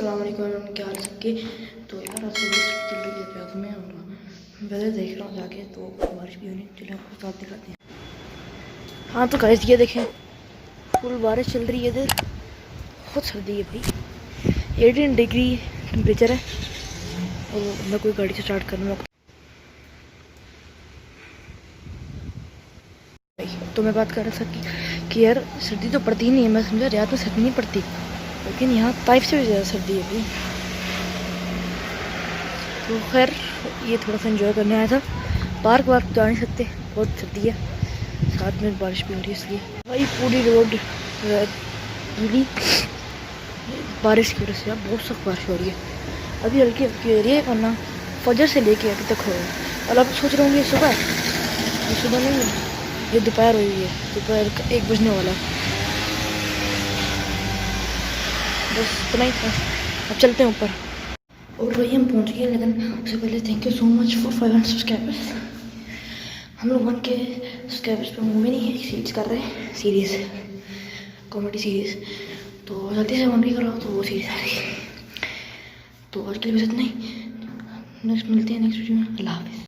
अस्सलाम वालेकुम, क्या हाल सबके। तो यार आज सुबह चल रही है रियाद में और वेदर देख रहा हूँ जाके, तो बारिश भी होनी। चलिए आपको साथ दिखाते हैं। हाँ तो गाइस ये देखें, फुल बारिश चल रही है इधर। बहुत सर्दी है भाई, 18 डिग्री टेम्परेचर है। और मैं कोई गाड़ी से स्टार्ट करूँगा तो मैं बात कर रहा था कि यार सर्दी तो पड़ती ही नहीं है। मैं समझा रियाद में सर्दी नहीं पड़ती, लेकिन यहाँ ताइफ से भी ज़्यादा सर्दी है भाई। तो खैर ये थोड़ा सा एंजॉय करने आया था। पार्क वार्क जा नहीं सकते, बहुत सर्दी है, साथ में बारिश भी हो रही है, इसलिए भाई पूरी रोड पूरी बारिश की वजह से यार बहुत सख्त बारिश हो रही है। अभी हल्की हल्की हो रही है, वरना फजर से लेके अभी तक हो रहा है। और अब सोच रहा हूँ ये सुबह नहीं है, ये दोपहर हुई है, दोपहर 1 बजने वाला। बस इतना ही था, अब चलते हैं ऊपर। और भाई हम पहुंच गए, लेकिन उससे पहले thank you so much for 500 subscribers. हम लोग 1 के सब्सक्राइबर्स पे मूवी नहीं है, सीरीज कर रहे हैं, सीरीज़ कॉमेडी सीरीज़। तो जल्दी से 1 भी करो तो वो सीरीज़ आ रही है। तो आज के लिए बस इतना ही, नेक्स्ट मिलते हैं नेक्स्ट वीडियो में। अल्लाह हाफिज़।